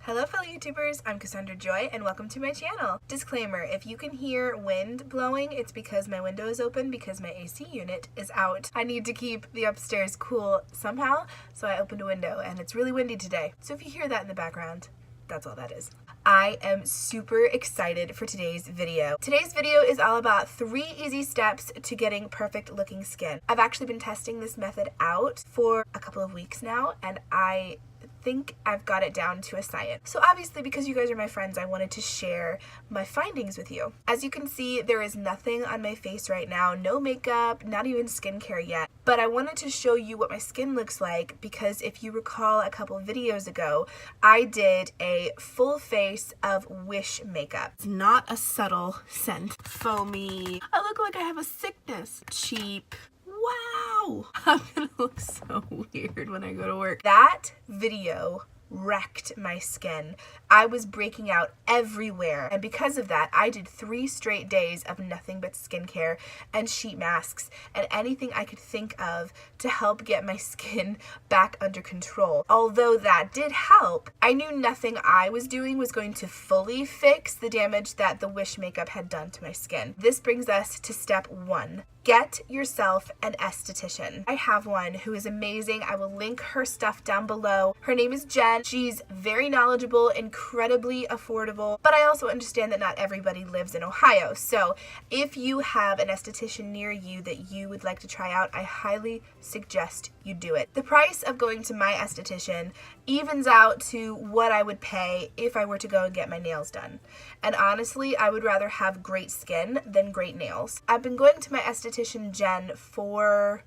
Hello fellow YouTubers, I'm Cassandra Joy and welcome to my channel. Disclaimer, if you can hear wind blowing, it's because my window is open because my AC unit is out. I need to keep the upstairs cool somehow, so I opened a window and it's really windy today. So if you hear that in the background, that's all that is. I am super excited for today's video. Today's video is all about 3 easy steps to getting perfect looking skin. I've actually been testing this method out for a couple of weeks now and I think I've got it down to a science. So obviously, because you guys are my friends, I wanted to share my findings with you. As you can see, there is nothing on my face right now, no makeup, not even skincare yet. But I wanted to show you what my skin looks like because if you recall a couple of videos ago, I did a full face of Wish makeup. It's not a subtle scent. Foamy. I look like I have a sickness. Cheap. Wow! I'm gonna look so weird when I go to work. That video wrecked my skin. I was breaking out everywhere, and because of that, I did 3 straight days of nothing but skincare and sheet masks and anything I could think of to help get my skin back under control. Although that did help, I knew nothing I was doing was going to fully fix the damage that the Wish makeup had done to my skin. This brings us to step 1. Get yourself an esthetician. I have one who is amazing. I will link her stuff down below. Her name is Jen. She's very knowledgeable, incredibly affordable, but I also understand that not everybody lives in Ohio. So if you have an esthetician near you that you would like to try out, I highly suggest you do it. The price of going to my esthetician evens out to what I would pay if I were to go and get my nails done. And honestly, I would rather have great skin than great nails. I've been going to my esthetician Jen for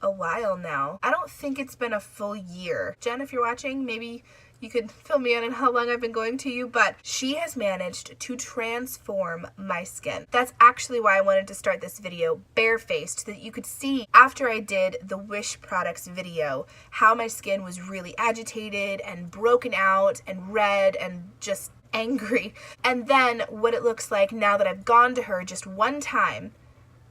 a while now. I don't think it's been a full year. Jen, if you're watching, maybe you could fill me in on how long I've been going to you, but she has managed to transform my skin. That's actually why I wanted to start this video barefaced, so that you could see after I did the Wish products video how my skin was really agitated and broken out and red and just angry. And then what it looks like now that I've gone to her just one time.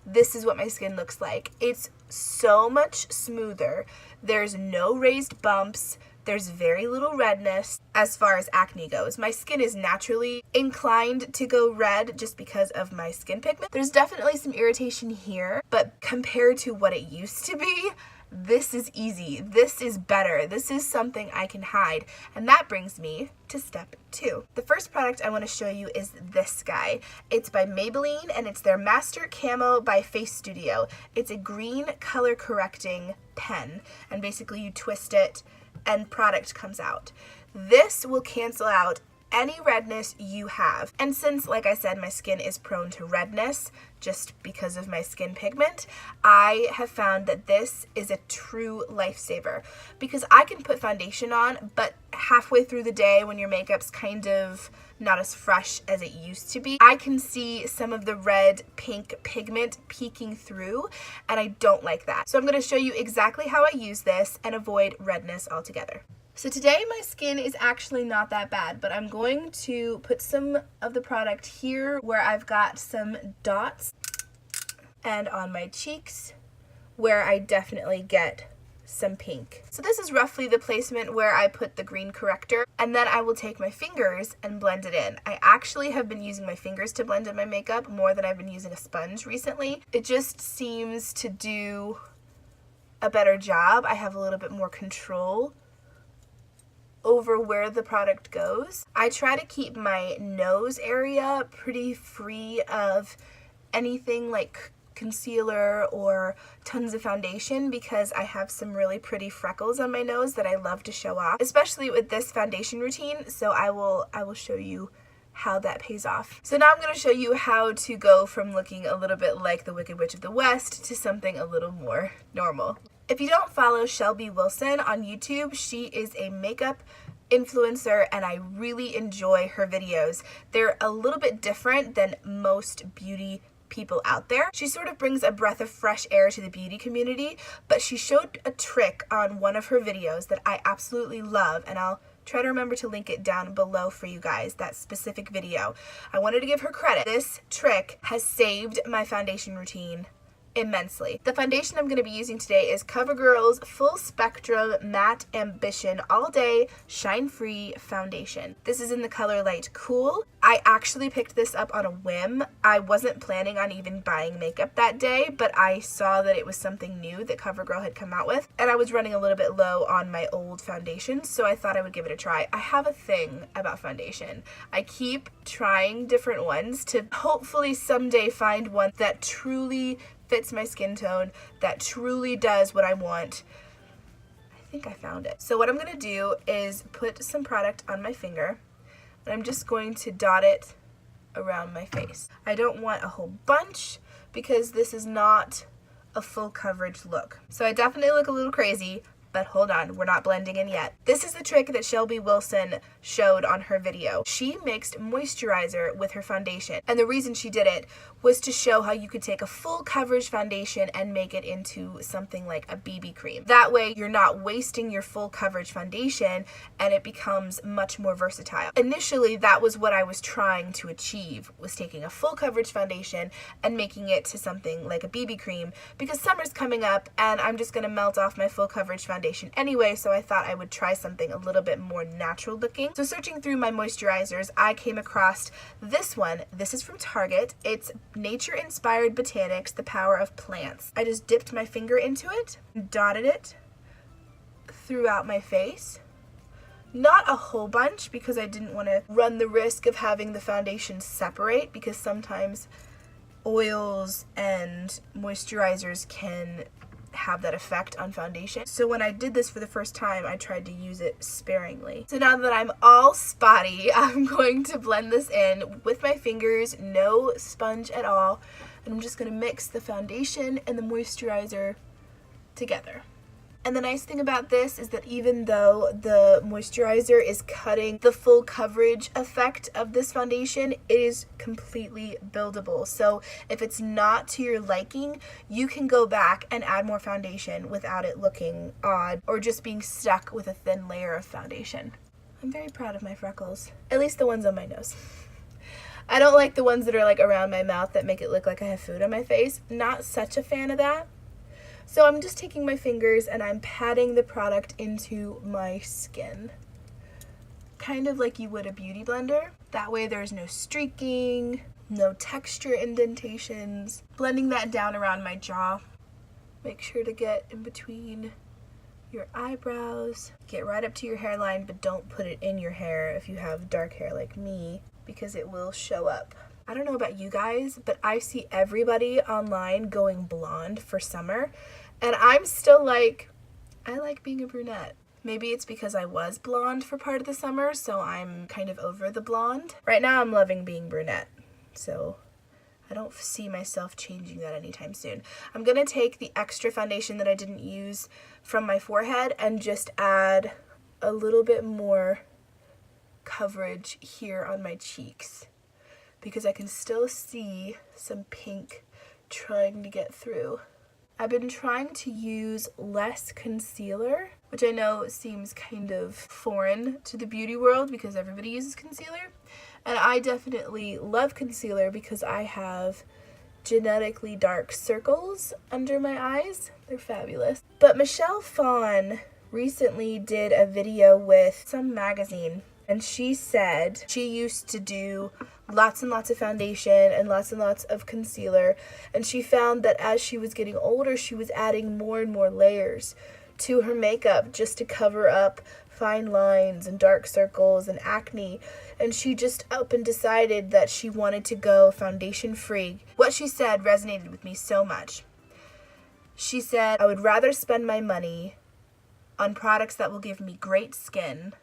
This is what my skin looks like. It's so much smoother. There's no raised bumps. There's very little redness as far as acne goes. My skin is naturally inclined to go red just because of my skin pigment. There's definitely some irritation here, but compared to what it used to be, this is easy. This is better. This is something I can hide. And that brings me to step 2. The first product I want to show you is this guy. It's by Maybelline and it's their Master Camo by Face Studio. It's a green color correcting pen, and basically you twist it and product comes out. This will cancel out any redness you have. And since, like I said, my skin is prone to redness just because of my skin pigment, I have found that this is a true lifesaver because I can put foundation on, but halfway through the day when your makeup's kind of not as fresh as it used to be, I can see some of the red pink pigment peeking through, and I don't like that. So I'm going to show you exactly how I use this and avoid redness altogether. So today my skin is actually not that bad, but I'm going to put some of the product here where I've got some dots and on my cheeks where I definitely get some pink. So this is roughly the placement where I put the green corrector, and then I will take my fingers and blend it in. I actually have been using my fingers to blend in my makeup more than I've been using a sponge recently. It just seems to do a better job. I have a little bit more control over where the product goes. I try to keep my nose area pretty free of anything like concealer or tons of foundation because I have some really pretty freckles on my nose that I love to show off, especially with this foundation routine. So I will show you how that pays off. So now I'm going to show you how to go from looking a little bit like the Wicked Witch of the West to something a little more normal. If you don't follow Shelby Wilson on YouTube, she is a makeup influencer and I really enjoy her videos. They're a little bit different than most beauty people out there. She sort of brings a breath of fresh air to the beauty community, but she showed a trick on one of her videos that I absolutely love, and I'll try to remember to link it down below for you guys, that specific video. I wanted to give her credit. This trick has saved my foundation routine immensely. The foundation I'm going to be using today is CoverGirl's Full Spectrum Matte Ambition All Day Shine Free Foundation. This is in the color Light Cool. I actually picked this up on a whim. I wasn't planning on even buying makeup that day, but I saw that it was something new that CoverGirl had come out with, and I was running a little bit low on my old foundation, so I thought I would give it a try. I have a thing about foundation. I keep trying different ones to hopefully someday find one that truly fits my skin tone, that truly does what I want. I think I found it. So what I'm gonna do is put some product on my finger, and I'm just going to dot it around my face. I don't want a whole bunch because this is not a full coverage look. So I definitely look a little crazy, but hold on, we're not blending in yet. This is the trick that Shelby Wilson showed on her video. She mixed moisturizer with her foundation, and the reason she did it was to show how you could take a full coverage foundation and make it into something like a BB cream. That way you're not wasting your full coverage foundation and it becomes much more versatile. Initially, that was what I was trying to achieve, was taking a full coverage foundation and making it to something like a BB cream, because summer's coming up and I'm just gonna melt off my full coverage foundation anyway, so I thought I would try something a little bit more natural looking. So searching through my moisturizers, I came across this one. This is from Target. It's Nature Inspired Botanics, The Power of Plants. I just dipped my finger into it, dotted it throughout my face. Not a whole bunch because I didn't want to run the risk of having the foundation separate, because sometimes oils and moisturizers can have that effect on foundation. So when I did this for the first time, I tried to use it sparingly. So now that I'm all spotty, I'm going to blend this in with my fingers, no sponge at all, and I'm just going to mix the foundation and the moisturizer together. And the nice thing about this is that even though the moisturizer is cutting the full coverage effect of this foundation, it is completely buildable. So if it's not to your liking, you can go back and add more foundation without it looking odd or just being stuck with a thin layer of foundation. I'm very proud of my freckles, at least the ones on my nose. I don't like the ones that are like around my mouth that make it look like I have food on my face. Not such a fan of that. So I'm just taking my fingers and I'm patting the product into my skin, kind of like you would a beauty blender. That way there's no streaking, no texture indentations. Blending that down around my jaw. Make sure to get in between your eyebrows. Get right up to your hairline, but don't put it in your hair if you have dark hair like me, because it will show up. I don't know about you guys, but I see everybody online going blonde for summer, and I'm still like, I like being a brunette. Maybe it's because I was blonde for part of the summer, so I'm kind of over the blonde. Right now I'm loving being brunette, so I don't see myself changing that anytime soon. I'm gonna take the extra foundation that I didn't use from my forehead and just add a little bit more coverage here on my cheeks, because I can still see some pink trying to get through. I've been trying to use less concealer, which I know seems kind of foreign to the beauty world because everybody uses concealer. And I definitely love concealer because I have genetically dark circles under my eyes. They're fabulous. But Michelle Phan recently did a video with some magazine, and she said she used to do lots and lots of foundation and lots of concealer, and she found that as she was getting older, she was adding more and more layers to her makeup just to cover up fine lines and dark circles and acne, and she just up and decided that she wanted to go foundation free. What she said resonated with me so much. She said, I would rather spend my money on products that will give me great skin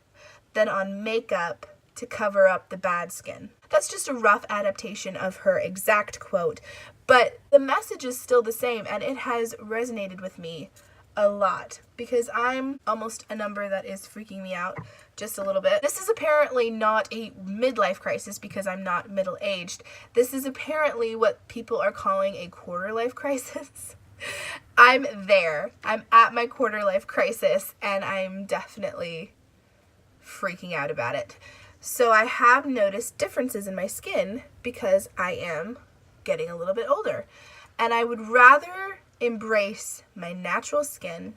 than on makeup to cover up the bad skin. That's just a rough adaptation of her exact quote, but the message is still the same, and it has resonated with me a lot because I'm almost a number that is freaking me out just a little bit. This is apparently not a midlife crisis because I'm not middle-aged. This is apparently what people are calling a quarter-life crisis. I'm there. I'm at my quarter-life crisis, and I'm definitely freaking out about it. So I have noticed differences in my skin because I am getting a little bit older. And I would rather embrace my natural skin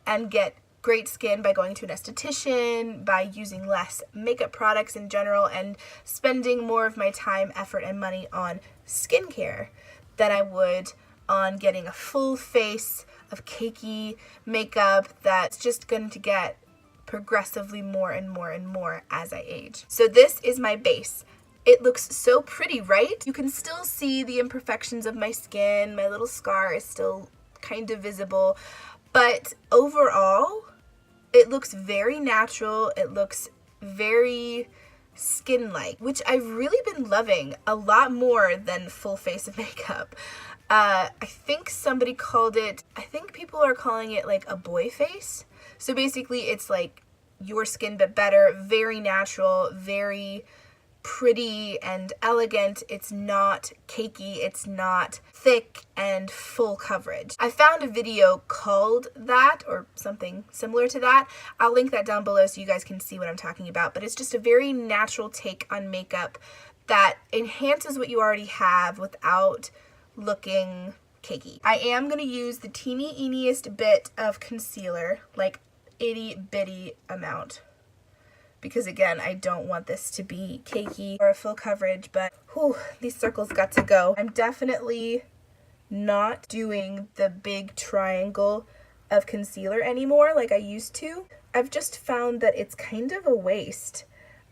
and get great skin by going to an esthetician, by using less makeup products in general, and spending more of my time, effort, and money on skincare than I would on getting a full face of cakey makeup that's just going to get progressively more and more and more as I age. So this is my base. It looks so pretty, right? You can still see the imperfections of my skin. My little scar is still kind of visible, but overall, it looks very natural. It looks very skin-like, which I've really been loving a lot more than full face of makeup. I think somebody called it, I think people are calling it like a boy face. So basically it's like your skin but better, very natural, very pretty and elegant. It's not cakey, it's not thick and full coverage. I found a video called that or something similar to that. I'll link that down below so you guys can see what I'm talking about, but it's just a very natural take on makeup that enhances what you already have without looking cakey. I am going to use the teeny-eeniest bit of concealer, like itty bitty amount, because again, I don't want this to be cakey or full coverage, but whew, these circles got to go. I'm definitely not doing the big triangle of concealer anymore like I used to. I've just found that it's kind of a waste.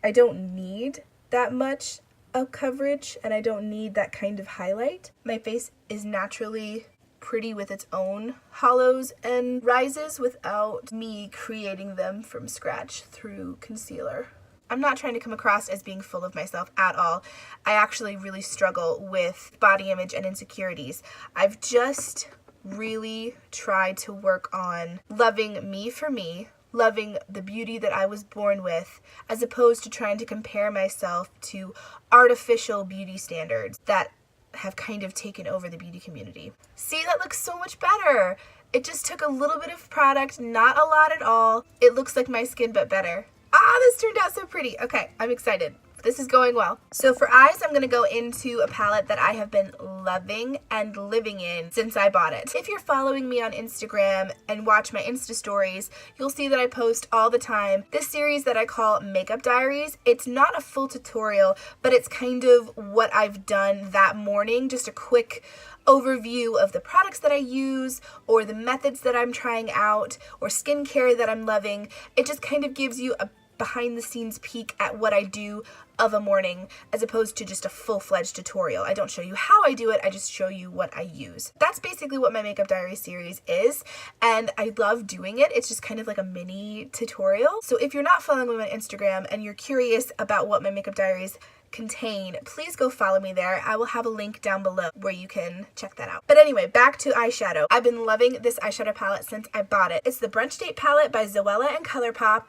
I don't need that much of coverage and I don't need that kind of highlight. My face is naturally pretty with its own hollows and rises without me creating them from scratch through concealer. I'm not trying to come across as being full of myself at all. I actually really struggle with body image and insecurities. I've just really tried to work on loving me for me, loving the beauty that I was born with, as opposed to trying to compare myself to artificial beauty standards that have kind of taken over the beauty community. See, that looks so much better. It just took a little bit of product, not a lot at all. It looks like my skin, but better. Ah, this turned out so pretty. Okay, I'm excited. This is going well. So for eyes, I'm going to go into a palette that I have been loving and living in since I bought it. If you're following me on Instagram and watch my Insta stories, you'll see that I post all the time this series that I call Makeup Diaries. It's not a full tutorial, but it's kind of what I've done that morning, just a quick overview of the products that I use or the methods that I'm trying out or skincare that I'm loving. It just kind of gives you a behind the scenes peek at what I do of a morning as opposed to just a full-fledged tutorial. I don't show you how I do it, I just show you what I use. That's basically what my Makeup Diary series is, and I love doing it. It's just kind of like a mini tutorial. So if you're not following me on Instagram and you're curious about what my Makeup Diaries contain, please go follow me there. I will have a link down below where you can check that out. But anyway, back to eyeshadow. I've been loving this eyeshadow palette since I bought it. It's the Brunch Date palette by Zoella and ColourPop.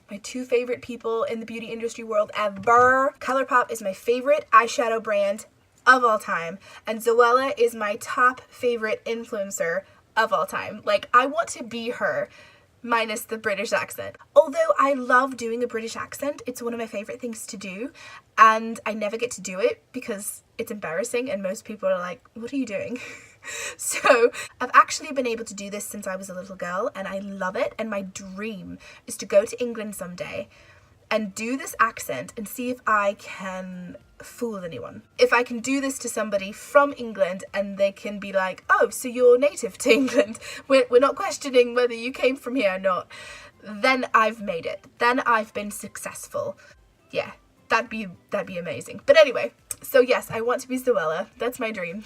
My two favorite people in the beauty industry world ever. ColourPop is my favorite eyeshadow brand of all time, and Zoella is my top favorite influencer of all time. Like, I want to be her, minus the British accent. Although I love doing a British accent, it's one of my favorite things to do, and I never get to do it because it's embarrassing and most people are like, what are you doing? So I've actually been able to do this since I was a little girl and I love it, and my dream is to go to England someday and do this accent and see if I can fool anyone. If I can do this to somebody from England and they can be like, oh, so you're native to England, we're not questioning whether you came from here or not, then I've made it. Then I've been successful. Yeah, that'd be amazing. But anyway, so yes, I want to be Zoella. That's my dream.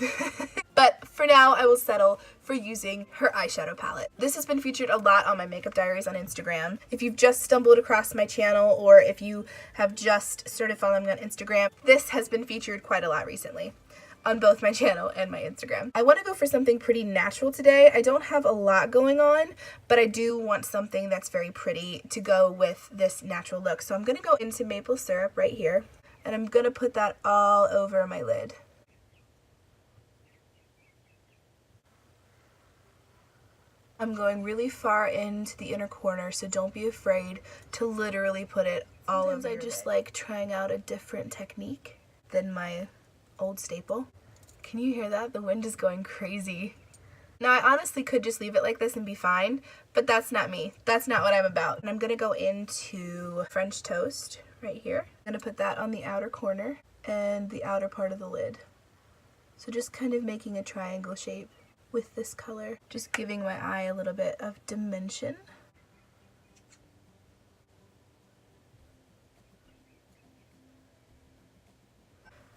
But for now, I will settle for using her eyeshadow palette. This has been featured a lot on my Makeup Diaries on Instagram. If you've just stumbled across my channel or if you have just started following me on Instagram, this has been featured quite a lot recently on both my channel and my Instagram. I want to go for something pretty natural today. I don't have a lot going on, but I do want something that's very pretty to go with this natural look. So I'm going to go into maple syrup right here, and I'm going to put that all over my lid. I'm going really far into the inner corner, so don't be afraid to literally put it all over your lid. I just like trying out a different technique than my old staple. Can you hear that? The wind is going crazy. Now, I honestly could just leave it like this and be fine, but that's not me. That's not what I'm about. And I'm gonna go into French toast right here. I'm gonna put that on the outer corner and the outer part of the lid. So just kind of making a triangle shape with this color, just giving my eye a little bit of dimension.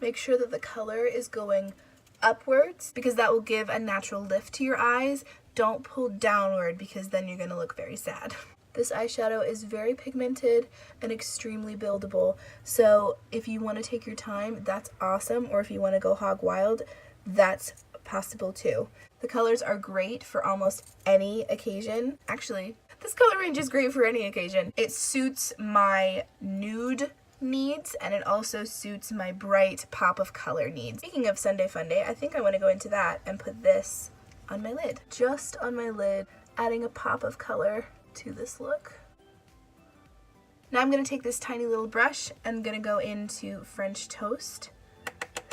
Make sure that the color is going upwards because that will give a natural lift to your eyes. Don't pull downward because then you're going to look very sad. This eyeshadow is very pigmented and extremely buildable. So if you want to take your time, that's awesome. Or if you want to go hog wild, that's possible too. The colors are great for almost any occasion. Actually, this color range is great for any occasion. It suits my nude needs and it also suits my bright pop of color needs. Speaking of Sunday Funday, I think I want to go into that and put this on my lid. Just on my lid, adding a pop of color to this look. Now I'm going to take this tiny little brush and I'm going to go into French Toast.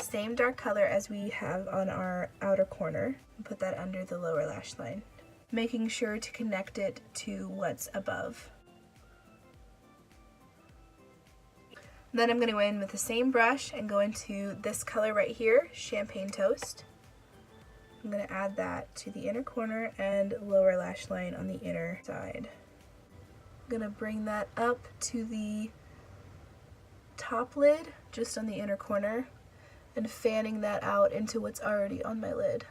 Same dark color as we have on our outer corner. And put that under the lower lash line. Making sure to connect it to what's above. Then I'm going to go in with the same brush and go into this color right here, Champagne Toast. I'm going to add that to the inner corner and lower lash line on the inner side. I'm going to bring that up to the top lid, just on the inner corner, and fanning that out into what's already on my lid.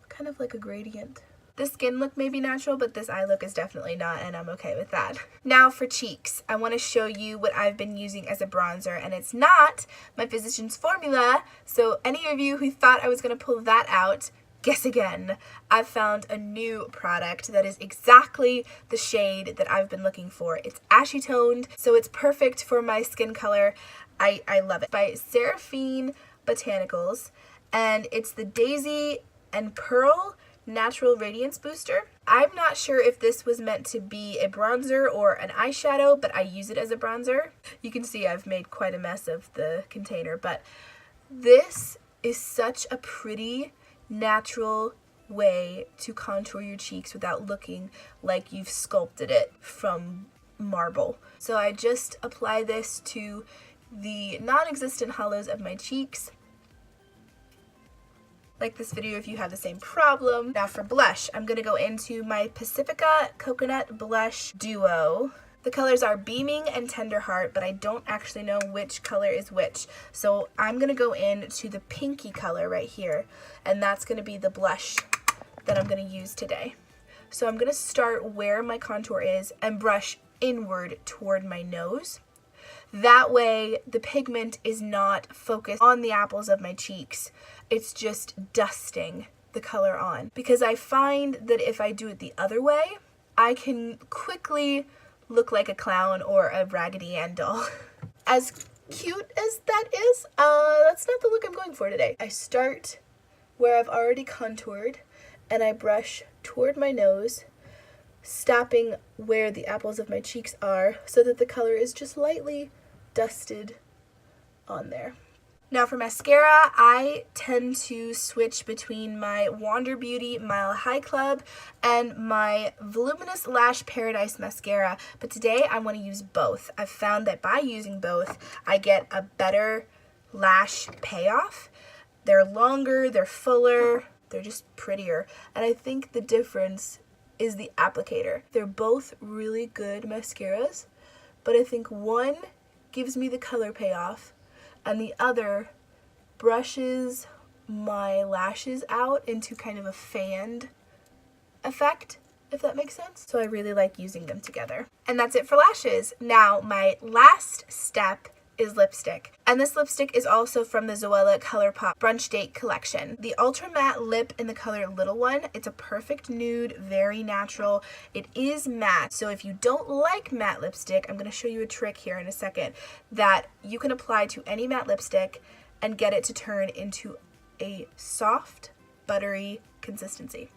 Kind of like a gradient. This skin look may be natural, but this eye look is definitely not, and I'm okay with that. Now for cheeks, I want to show you what I've been using as a bronzer, and it's not my Physicians Formula, so any of you who thought I was going to pull that out, guess again. I've found a new product that is exactly the shade that I've been looking for. It's ashy toned, so it's perfect for my skin color. I love it. By Seraphine Botanicals, and it's the Daisy and Pearl Natural Radiance Booster. I'm not sure if this was meant to be a bronzer or an eyeshadow, but I use it as a bronzer. You can see I've made quite a mess of the container, but this is such a pretty, natural way to contour your cheeks without looking like you've sculpted it from marble. So I just apply this to the non-existent hollows of my cheeks. Like this video if you have the same problem. Now for blush, I'm going to go into my Pacifica Coconut Blush Duo. The colors are Beaming and Tender Heart, but I don't actually know which color is which. So I'm going to go into the pinky color right here, and that's going to be the blush that I'm going to use today. So I'm going to start where my contour is and brush inward toward my nose. That way the pigment is not focused on the apples of my cheeks. It's just dusting the color on. Because I find that if I do it the other way, I can quickly look like a clown or a Raggedy Ann doll. As cute as that is, that's not the look I'm going for today. I start where I've already contoured and I brush toward my nose, stopping where the apples of my cheeks are so that the color is just lightly dusted on there. Now for mascara, I tend to switch between my Wander Beauty Mile High Club and my Voluminous Lash Paradise Mascara, but today I want to use both. I've found that by using both, I get a better lash payoff. They're longer, they're fuller, they're just prettier, and I think the difference is the applicator. They're both really good mascaras, but I think one gives me the color payoff and the other brushes my lashes out into kind of a fanned effect, if that makes sense. So I really like using them together. And that's it for lashes. Now my last step is lipstick. And this lipstick is also from the Zoella ColourPop Brunch Date collection. The Ultra Matte Lip in the color Little One. It's a perfect nude, very natural. It is matte, so if you don't like matte lipstick, I'm going to show you a trick here in a second that you can apply to any matte lipstick and get it to turn into a soft, buttery consistency.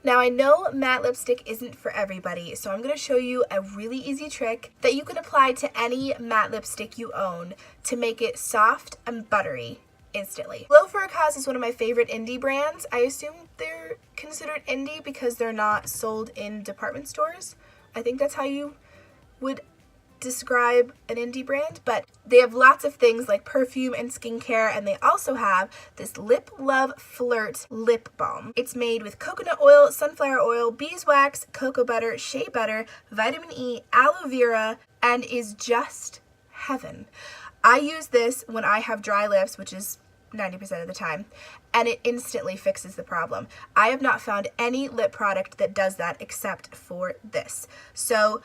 Now I know matte lipstick isn't for everybody, so I'm going to show you a really easy trick that you can apply to any matte lipstick you own to make it soft and buttery instantly. Glow for a Cause is one of my favorite indie brands. I assume they're considered indie because they're not sold in department stores. I think that's how you would describe an indie brand, but they have lots of things like perfume and skincare, and they also have this Lip Love Flirt lip balm. It's made with coconut oil, sunflower oil, beeswax, cocoa butter, shea butter, vitamin E, aloe vera, and is just heaven. I use this when I have dry lips, which is 90% of the time, and it instantly fixes the problem. I have not found any lip product that does that except for this. So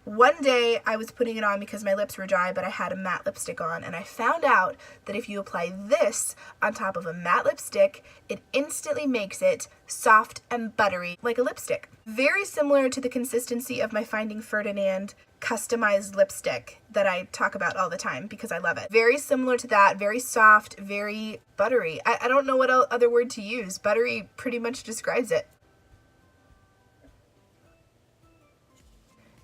one day I was putting it on because my lips were dry, but I had a matte lipstick on, and I found out that if you apply this on top of a matte lipstick, it instantly makes it soft and buttery like a lipstick. Very similar to the consistency of my Finding Ferdinand customized lipstick that I talk about all the time because I love it. Very similar to that, very soft, very buttery. I don't know what other word to use. Buttery pretty much describes it.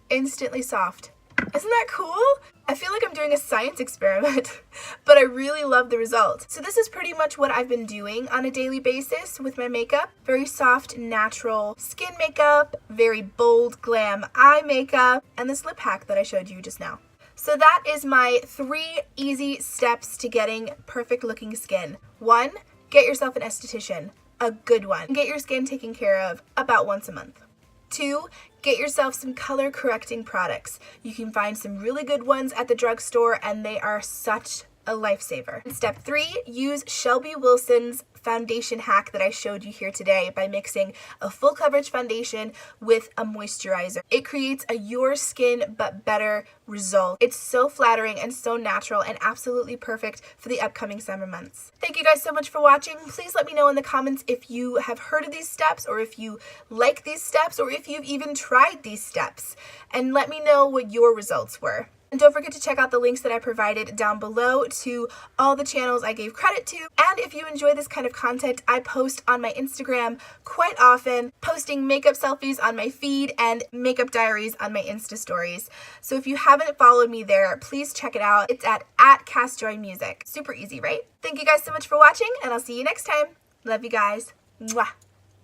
Instantly soft. Isn't that cool? I feel like I'm doing a science experiment, but I really love the result. So this is pretty much what I've been doing on a daily basis with my makeup. Very soft, natural skin makeup, very bold, glam eye makeup, and this lip hack that I showed you just now. So that is my 3 easy steps to getting perfect looking skin. 1, get yourself an esthetician, a good one. Get your skin taken care of about once a month. 2, get yourself some color correcting products. You can find some really good ones at the drugstore, and they are such a lifesaver. And step 3, use Shelby Wilson's foundation hack that I showed you here today by mixing a full coverage foundation with a moisturizer. It creates a your skin but better result. It's so flattering and so natural and absolutely perfect for the upcoming summer months. Thank you guys so much for watching. Please let me know in the comments if you have heard of these steps, or if you like these steps, or if you've even tried these steps, and let me know what your results were. And don't forget to check out the links that I provided down below to all the channels I gave credit to. And if you enjoy this kind of content, I post on my Instagram quite often, posting makeup selfies on my feed and makeup diaries on my Insta stories. So if you haven't followed me there, please check it out. It's at Cassandra Joy Music. Super easy, right? Thank you guys so much for watching, and I'll see you next time. Love you guys. Mwah.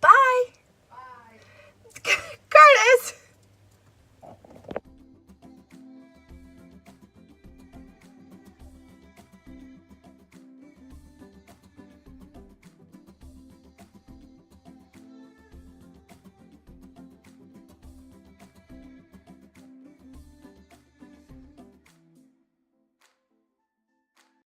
Bye. Bye. Curtis!